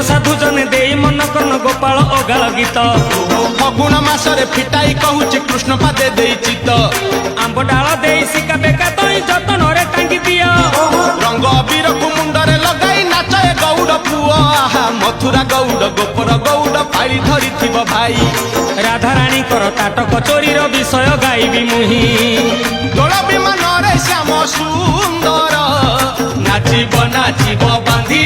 साधु जने दे मन कर्ण गोपाल अगाल गीत फगुण मासरे फिटाई कहूची कृष्ण पादे देई चित आंब डाल दे शिका बेका तई जतन रे टांगी दिया रंग अबीर को मुंडरे लगाई नाचे गौड़ पुआ मथुरा गौड़ गोपर गौड़ पाड़ी धरी थिब भाई राधा रानी कर ताटक चोरी विषय गाइबी मुही दोल विमान रे श्याम सुंदर नाचिब नाचिब बांधी